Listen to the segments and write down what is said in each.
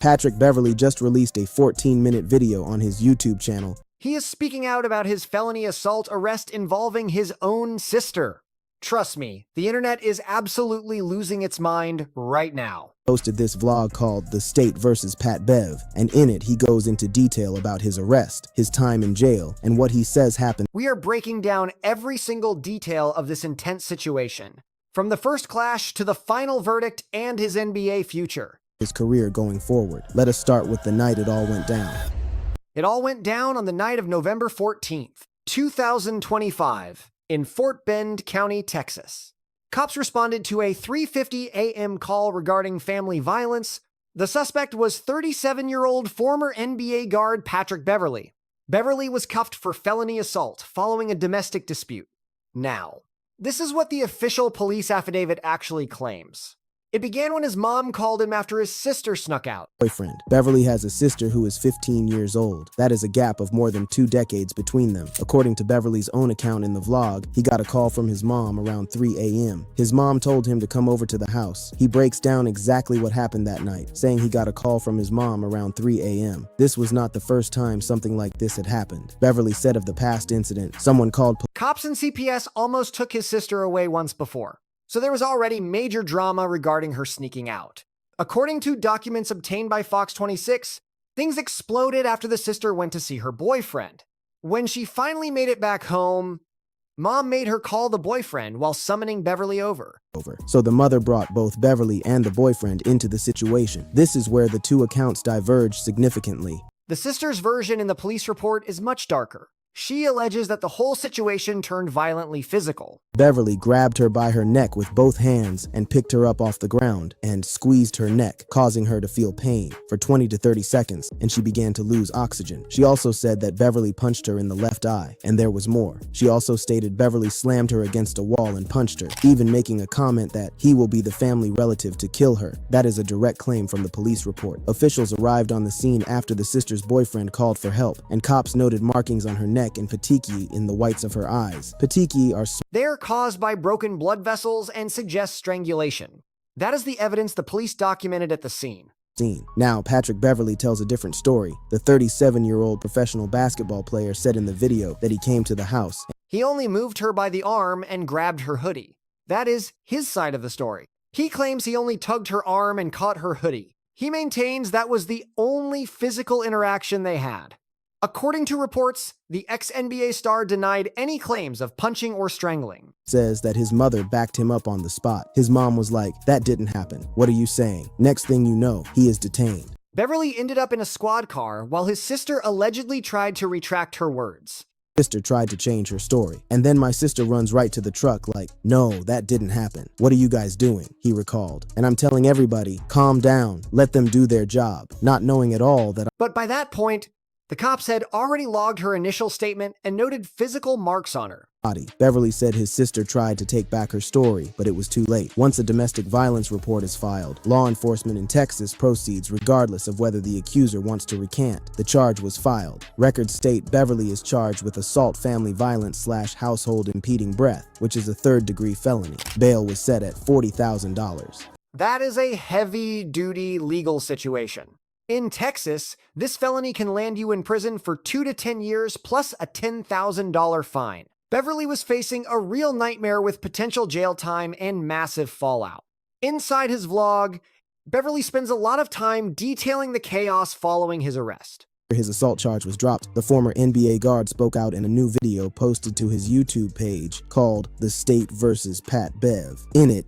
Patrick Beverley just released a 14-minute video on his YouTube channel. He is speaking out about his felony assault arrest involving his own sister. Trust me, the internet is absolutely losing its mind right now. Posted this vlog called The State Versus Pat Bev, and in it he goes into detail about his arrest, his time in jail, and what he says happened. We are breaking down every single detail of this intense situation, from the first clash to the final verdict and his NBA future. His career going forward. Let us start with the night it all went down. It all went down on the night of November 14th, 2025, in Fort Bend County, Texas. Cops responded to a 3:50 a.m. call regarding family violence. The suspect was 37-year-old former NBA guard Patrick Beverley. Beverley was cuffed for felony assault following a domestic dispute. Now, this is what the official police affidavit actually claims. It began when his mom called him after his sister snuck out. Boyfriend. Beverley has a sister who is 15 years old. That is a gap of more than 2 decades between them. According to Beverley's own account in the vlog, he got a call from his mom around 3 a.m. His mom told him to come over to the house. He breaks down exactly what happened that night, saying he got a call from his mom around 3 a.m. This was not the first time something like this had happened. Beverley said of the past incident, someone called Cops and CPS almost took his sister away once before, so there was already major drama regarding her sneaking out. According to documents obtained by Fox 26, things exploded after the sister went to see her boyfriend. When she finally made it back home, Mom made her call the boyfriend while summoning Beverley over. So the mother brought both Beverley and the boyfriend into the situation. This is where the two accounts diverge significantly. The sister's version in the police report is much darker. She alleges that the whole situation turned violently physical. Beverley grabbed her by her neck with both hands and picked her up off the ground and squeezed her neck, causing her to feel pain for 20 to 30 seconds, and she began to lose oxygen. She also said that Beverley punched her in the left eye, and there was more. She also stated Beverley slammed her against a wall and punched her, even making a comment that he will be the family relative to kill her. That is a direct claim from the police report. Officials arrived on the scene after the sister's boyfriend called for help, and cops noted markings on her neck and petechiae in the whites of her eyes. Petechiae are They're caused by broken blood vessels and suggest strangulation. That is the evidence the police documented at the scene. Now, Patrick Beverley tells a different story. The 37-year-old professional basketball player said in the video that he came to the house. He only moved her by the arm and grabbed her hoodie. That is his side of the story. He claims he only tugged her arm and caught her hoodie. He maintains that was the only physical interaction they had. According to reports, the ex-NBA star denied any claims of punching or strangling. Says that his mother backed him up on the spot. His mom was like, "That didn't happen. What are you saying?" Next thing you know, he is detained. Beverley ended up in a squad car while his sister allegedly tried to retract her words. Sister tried to change her story. And then my sister runs right to the truck like, "No, that didn't happen. What are you guys doing?" he recalled. And I'm telling everybody, calm down, let them do their job, not knowing at all that But by that point, the cops had already logged her initial statement and noted physical marks on her body. Beverley said his sister tried to take back her story, but it was too late. Once a domestic violence report is filed, law enforcement in Texas proceeds regardless of whether the accuser wants to recant. The charge was filed. Records state Beverley is charged with assault, family violence / household impeding breath, which is a 3rd-degree felony. Bail was set at $40,000. That is a heavy-duty legal situation. In Texas, this felony can land you in prison for 2 to 10 years plus a $10,000 fine. Beverley was facing a real nightmare with potential jail time and massive fallout. Inside his vlog, Beverley spends a lot of time detailing the chaos following his arrest. His assault charge was dropped. The former NBA guard spoke out in a new video posted to his YouTube page called The State Versus Pat Bev. In it,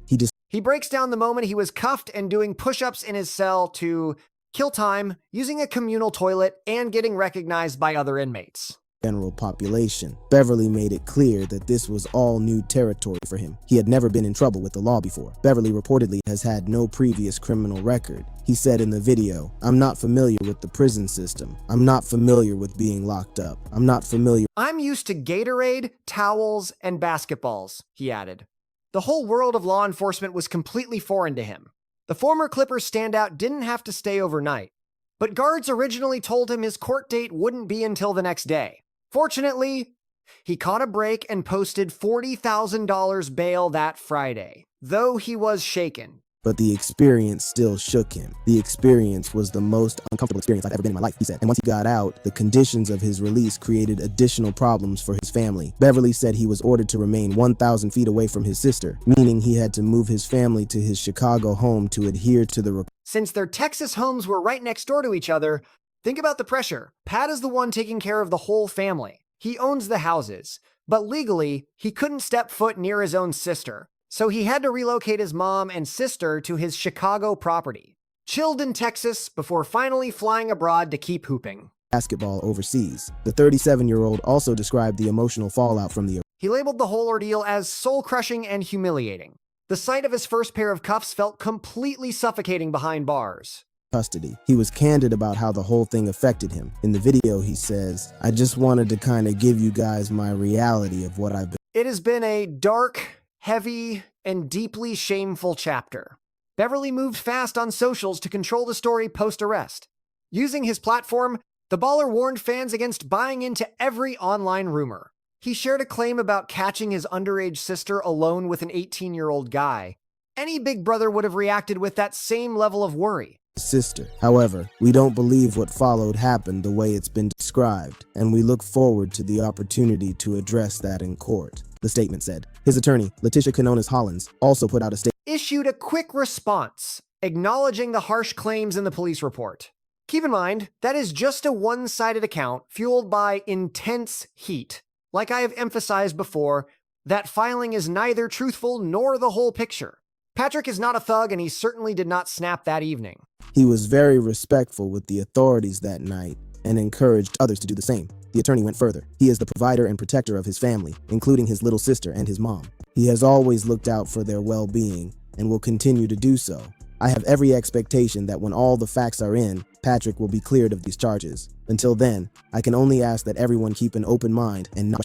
he breaks down the moment he was cuffed and doing push-ups in his cell to kill time, using a communal toilet, and getting recognized by other inmates. General population. Beverley made it clear that this was all new territory for him. He had never been in trouble with the law before. Beverley reportedly has had no previous criminal record. He said in the video, "I'm not familiar with the prison system. I'm not familiar with being locked up. I'm used to Gatorade, towels, and basketballs," he added. The whole world of law enforcement was completely foreign to him. The former Clippers standout didn't have to stay overnight, but guards originally told him his court date wouldn't be until the next day. Fortunately, he caught a break and posted $40,000 bail that Friday. Though he was shaken, but the experience still shook him. The experience was the most uncomfortable experience I've ever been in my life, he said. And once he got out, the conditions of his release created additional problems for his family. Beverley said he was ordered to remain 1,000 feet away from his sister, meaning he had to move his family to his Chicago home to adhere to the Since their Texas homes were right next door to each other, think about the pressure. Pat is the one taking care of the whole family. He owns the houses, but legally, he couldn't step foot near his own sister. So he had to relocate his mom and sister to his Chicago property. Chilled in Texas before finally flying abroad to keep hooping. basketball overseas. The 37-year-old also described the emotional fallout from the He labeled the whole ordeal as soul-crushing and humiliating. The sight of his first pair of cuffs felt completely suffocating behind bars. custody. He was candid about how the whole thing affected him. In the video, he says, "I just wanted to kind of give you guys my reality of what I've been." It has been a dark, heavy, and deeply shameful chapter. Beverley moved fast on socials to control the story post-arrest. Using his platform, the baller warned fans against buying into every online rumor. He shared a claim about catching his underage sister alone with an 18-year-old guy. Any big brother would have reacted with that same level of worry. Sister. However, we don't believe what followed happened the way it's been described, and we look forward to the opportunity to address that in court, the statement said. His attorney, Letitia Canonas Hollins, also put out a statement. Issued a quick response, acknowledging the harsh claims in the police report. Keep in mind, that is just a one-sided account fueled by intense heat. Like I have emphasized before, that filing is neither truthful nor the whole picture. Patrick is not a thug, and he certainly did not snap that evening. He was very respectful with the authorities that night and encouraged others to do the same. The attorney went further. He is the provider and protector of his family, including his little sister and his mom. He has always looked out for their well-being and will continue to do so. I have every expectation that when all the facts are in, Patrick will be cleared of these charges. Until then, I can only ask that everyone keep an open mind and not.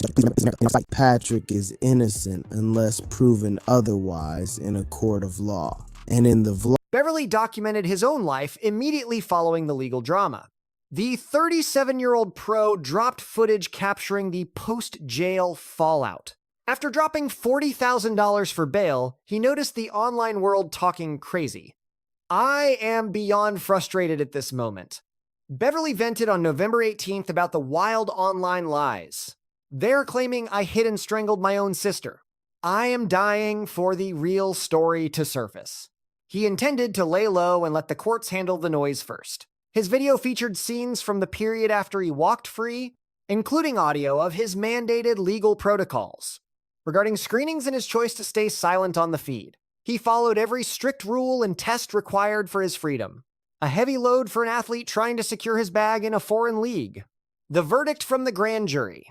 Patrick is innocent unless proven otherwise in a court of law. And in the vlog, Beverley documented his own life immediately following the legal drama. The 37-year-old pro dropped footage capturing the post-jail fallout. After dropping $40,000 for bail, he noticed the online world talking crazy. I am beyond frustrated at this moment. Beverley vented on November 18th about the wild online lies. They're claiming I hit and strangled my own sister. I am dying for the real story to surface. He intended to lay low and let the courts handle the noise first. His video featured scenes from the period after he walked free, including audio of his mandated legal protocols regarding screenings and his choice to stay silent on the feed. He followed every strict rule and test required for his freedom. A heavy load for an athlete trying to secure his bag in a foreign league. The verdict from the grand jury.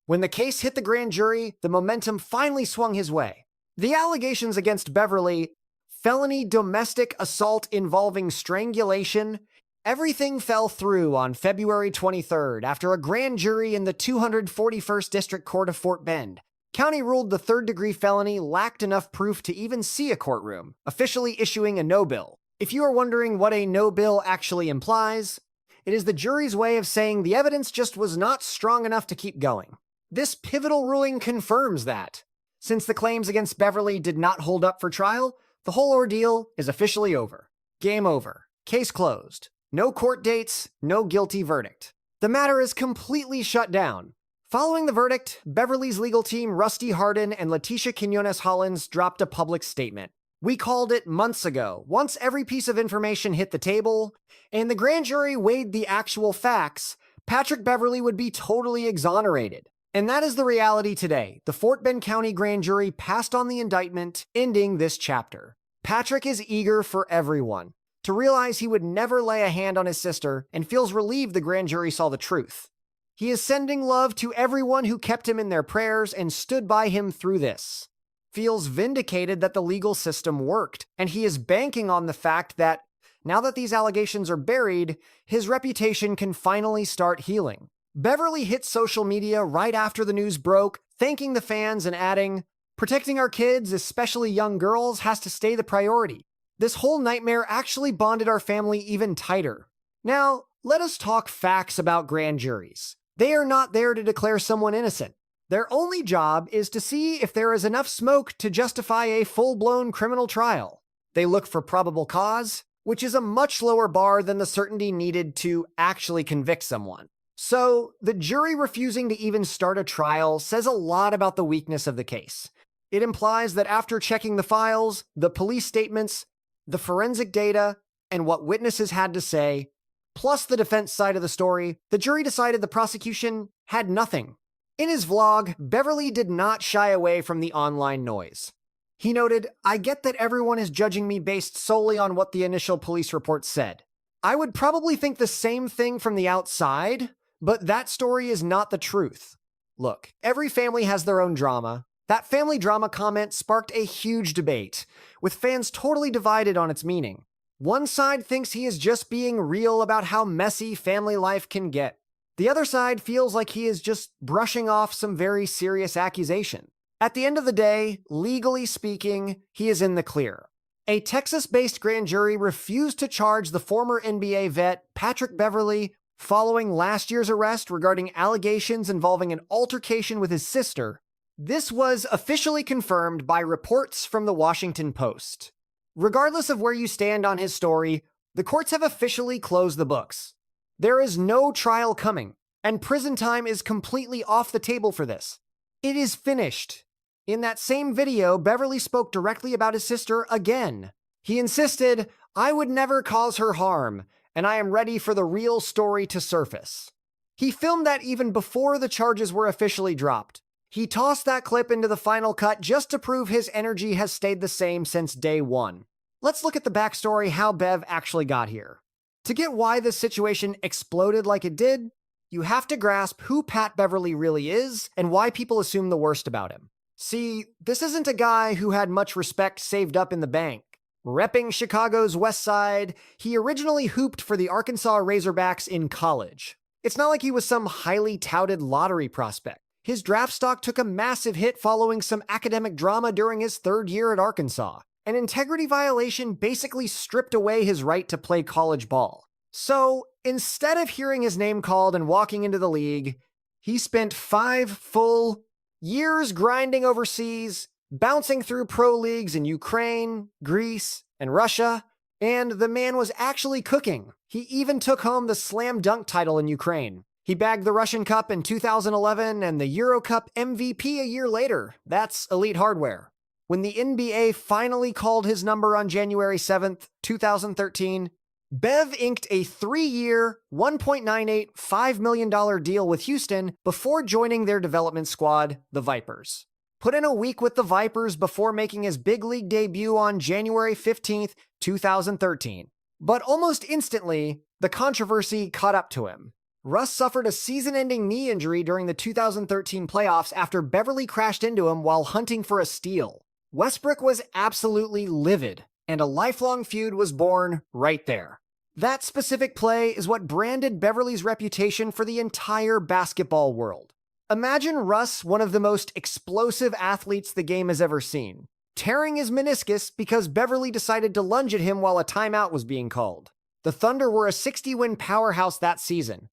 When the case hit the grand jury, the momentum finally swung his way. The allegations against Beverley, felony domestic assault involving strangulation, everything fell through on February 23rd after a grand jury in the 241st District Court of Fort Bend County ruled the third-degree felony lacked enough proof to even see a courtroom, officially issuing a no bill. If you are wondering what a no bill actually implies, it is the jury's way of saying the evidence just was not strong enough to keep going. This pivotal ruling confirms that. Since the claims against Beverley did not hold up for trial, the whole ordeal is officially over. Game over. Case closed. No court dates, no guilty verdict. The matter is completely shut down. Following the verdict, Beverley's legal team Rusty Hardin and Letitia Quinones Hollins dropped a public statement. We called it months ago, once every piece of information hit the table, and the grand jury weighed the actual facts, Patrick Beverley would be totally exonerated. And that is the reality today. The Fort Bend County grand jury passed on the indictment, ending this chapter. Patrick is eager for everyone to realize he would never lay a hand on his sister and feels relieved the grand jury saw the truth. He is sending love to everyone who kept him in their prayers and stood by him through this. Feels vindicated that the legal system worked, and he is banking on the fact that, now that these allegations are buried, his reputation can finally start healing. Beverley hit social media right after the news broke, thanking the fans and adding, "Protecting our kids, especially young girls, has to stay the priority. This whole nightmare actually bonded our family even tighter." Now, let us talk facts about grand juries. They are not there to declare someone innocent. Their only job is to see if there is enough smoke to justify a full-blown criminal trial. They look for probable cause, which is a much lower bar than the certainty needed to actually convict someone. So, the jury refusing to even start a trial says a lot about the weakness of the case. It implies that after checking the files, the police statements, the forensic data, and what witnesses had to say, plus the defense side of the story, the jury decided the prosecution had nothing. In his vlog, Beverley did not shy away from the online noise. He noted, "I get that everyone is judging me based solely on what the initial police report said. I would probably think the same thing from the outside, but that story is not the truth. Look, every family has their own drama. That family drama comment sparked a huge debate, with fans totally divided on its meaning. One side thinks he is just being real about how messy family life can get. The other side feels like he is just brushing off some very serious accusation. At the end of the day, legally speaking, he is in the clear." A Texas-based grand jury refused to charge the former NBA vet Patrick Beverley following last year's arrest regarding allegations involving an altercation with his sister. This was officially confirmed by reports from the Washington Post. Regardless of where you stand on his story, the courts have officially closed the books. There is no trial coming, and prison time is completely off the table for this. It is finished. In that same video, Beverley spoke directly about his sister again. He insisted, "I would never cause her harm, and I am ready for the real story to surface." He filmed that even before the charges were officially dropped. He tossed that clip into the final cut just to prove his energy has stayed the same since day one. Let's look at the backstory, how Bev actually got here. To get why this situation exploded like it did, you have to grasp who Pat Beverley really is and why people assume the worst about him. See, this isn't a guy who had much respect saved up in the bank. Repping Chicago's West Side, he originally hooped for the Arkansas Razorbacks in college. It's not like he was some highly touted lottery prospect. His draft stock took a massive hit following some academic drama during his third year at Arkansas. An integrity violation basically stripped away his right to play college ball. So, instead of hearing his name called and walking into the league, he spent 5 full years grinding overseas, bouncing through pro leagues in Ukraine, Greece, and Russia, and the man was actually cooking. He even took home the slam dunk title in Ukraine. He bagged the Russian Cup in 2011 and the Euro Cup MVP a year later. That's elite hardware. When the NBA finally called his number on January 7th, 2013, Bev inked a 3-year, $1.98 million deal with Houston before joining their development squad, the Vipers. Put in a week with the Vipers before making his big league debut on January 15th, 2013. But almost instantly, the controversy caught up to him. Russ suffered a season-ending knee injury during the 2013 playoffs after Beverley crashed into him while hunting for a steal. Westbrook was absolutely livid, and a lifelong feud was born right there. That specific play is what branded Beverley's reputation for the entire basketball world. Imagine Russ, one of the most explosive athletes the game has ever seen, tearing his meniscus because Beverley decided to lunge at him while a timeout was being called. The Thunder were a 60-win powerhouse that season.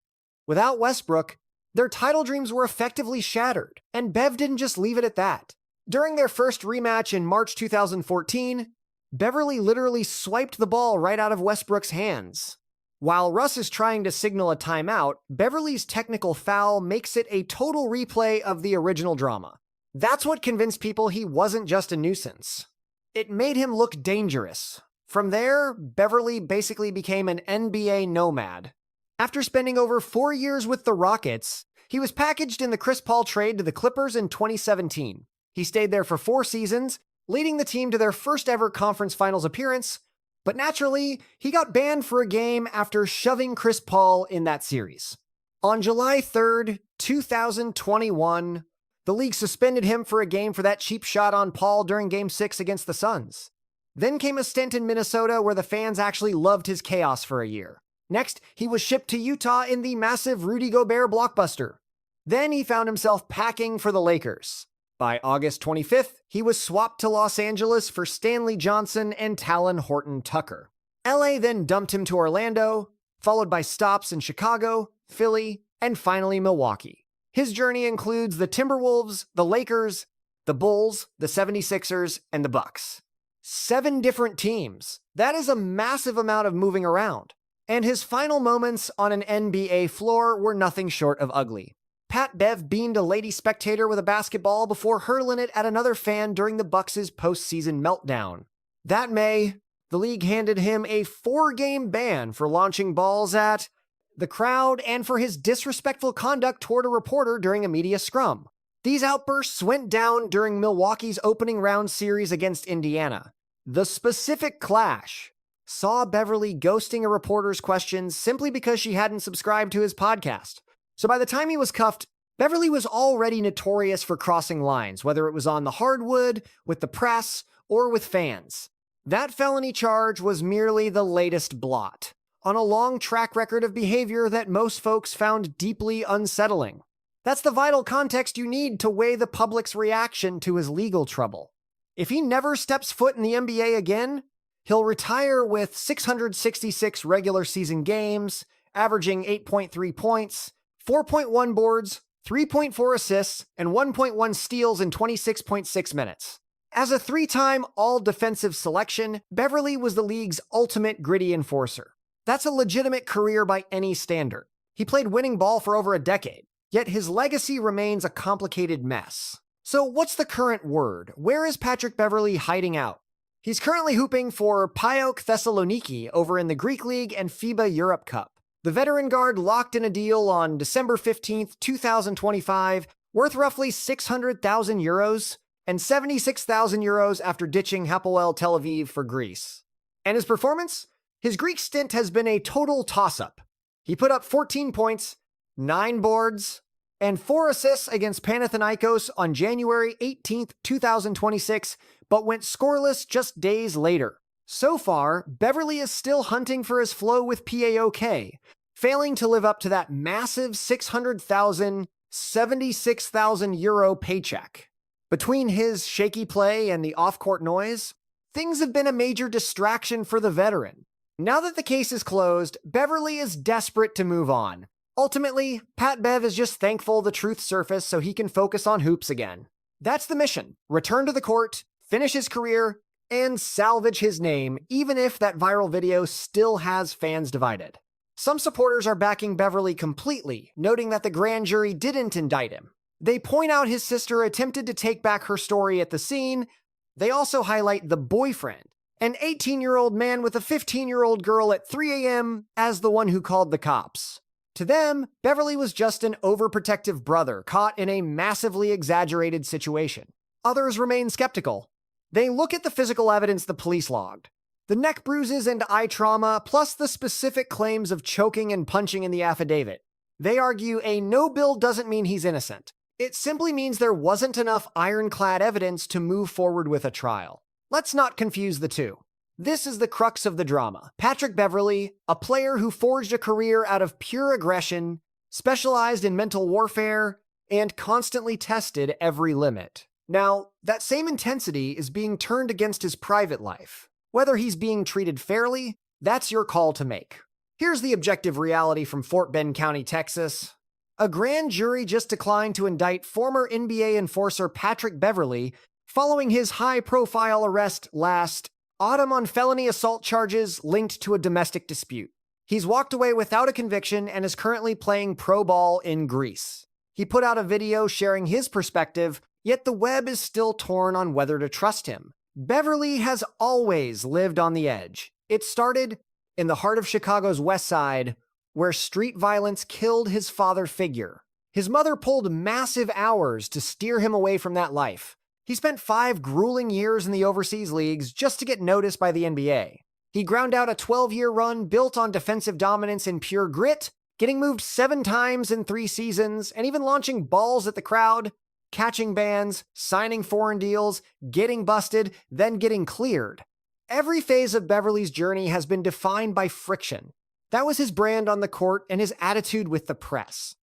Without Westbrook, their title dreams were effectively shattered, and Bev didn't just leave it at that. During their first rematch in March 2014, Beverley literally swiped the ball right out of Westbrook's hands. While Russ is trying to signal a timeout, Beverley's technical foul makes it a total replay of the original drama. That's what convinced people he wasn't just a nuisance. It made him look dangerous. From there, Beverley basically became an NBA nomad. After spending over 4 years with the Rockets, he was packaged in the Chris Paul trade to the Clippers in 2017. He stayed there for 4 seasons, leading the team to their first ever conference finals appearance, but naturally, he got banned for a game after shoving Chris Paul in that series. On July 3rd, 2021, the league suspended him for a game for that cheap shot on Paul during Game 6 against the Suns. Then came a stint in Minnesota where the fans actually loved his chaos for a year. Next, he was shipped to Utah in the massive Rudy Gobert blockbuster. Then he found himself packing for the Lakers. By August 25th, he was swapped to Los Angeles for Stanley Johnson and Talon Horton-Tucker. LA then dumped him to Orlando, followed by stops in Chicago, Philly, and finally Milwaukee. His journey includes the Timberwolves, the Lakers, the Bulls, the 76ers, and the Bucks. 7 different teams. That is a massive amount of moving around. And his final moments on an NBA floor were nothing short of ugly. Pat Bev beamed a lady spectator with a basketball before hurling it at another fan during the Bucks' postseason meltdown. That May, the league handed him a 4-game ban for launching balls at the crowd and for his disrespectful conduct toward a reporter during a media scrum. These outbursts went down during Milwaukee's opening round series against Indiana. The specific clash saw Beverley ghosting a reporter's questions simply because she hadn't subscribed to his podcast. So by the time he was cuffed, Beverley was already notorious for crossing lines, whether it was on the hardwood, with the press, or with fans. That felony charge was merely the latest blot on a long track record of behavior that most folks found deeply unsettling. That's the vital context you need to weigh the public's reaction to his legal trouble. If he never steps foot in the NBA again, he'll retire with 666 regular season games, averaging 8.3 points, 4.1 boards, 3.4 assists, and 1.1 steals in 26.6 minutes. As a 3-time all-defensive selection, Beverley was the league's ultimate gritty enforcer. That's a legitimate career by any standard. He played winning ball for over a decade, yet his legacy remains a complicated mess. So what's the current word? Where is Patrick Beverley hiding out? He's currently hooping for PAOK Thessaloniki over in the Greek League and FIBA Europe Cup. The veteran guard locked in a deal on December 15th, 2025, worth roughly 600,000 euros and 76,000 euros after ditching Hapoel Tel Aviv for Greece. And his performance? His Greek stint has been a total toss-up. He put up 14 points, 9 boards, and 4 assists against Panathinaikos on January 18th, 2026, but went scoreless just days later. So far, Beverley is still hunting for his flow with PAOK, failing to live up to that massive 600,000, 76,000 euro paycheck. Between his shaky play and the off-court noise, things have been a major distraction for the veteran. Now that the case is closed, Beverley is desperate to move on. Ultimately, Pat Bev is just thankful the truth surfaced so he can focus on hoops again. That's the mission. Return to the court, finish his career, and salvage his name, even if that viral video still has fans divided. Some supporters are backing Beverley completely, noting that the grand jury didn't indict him. They point out his sister attempted to take back her story at the scene. They also highlight the boyfriend, an 18-year-old man with a 15-year-old girl at 3 a.m. as the one who called the cops. To them, Beverley was just an overprotective brother caught in a massively exaggerated situation. Others remain skeptical. They look at the physical evidence the police logged. The neck bruises and eye trauma, plus the specific claims of choking and punching in the affidavit. They argue a no bill doesn't mean he's innocent. It simply means there wasn't enough ironclad evidence to move forward with a trial. Let's not confuse the two. This is the crux of the drama. Patrick Beverley, a player who forged a career out of pure aggression, specialized in mental warfare, and constantly tested every limit. Now, that same intensity is being turned against his private life. Whether he's being treated fairly, that's your call to make. Here's the objective reality from Fort Bend County, Texas. A grand jury just declined to indict former NBA enforcer Patrick Beverley following his high-profile arrest last autumn on felony assault charges linked to a domestic dispute. He's walked away without a conviction and is currently playing pro ball in Greece. He put out a video sharing his perspective, yet the web is still torn on whether to trust him. Beverley has always lived on the edge. It started in the heart of Chicago's West Side, where street violence killed his father figure. His mother pulled massive hours to steer him away from that life. He spent 5 grueling years in the overseas leagues just to get noticed by the NBA. He ground out a 12-year run built on defensive dominance and pure grit, getting moved 7 times in 3 seasons, and even launching balls at the crowd, catching bans, signing foreign deals, getting busted, then getting cleared. Every phase of Beverley's journey has been defined by friction. That was his brand on the court and his attitude with the press.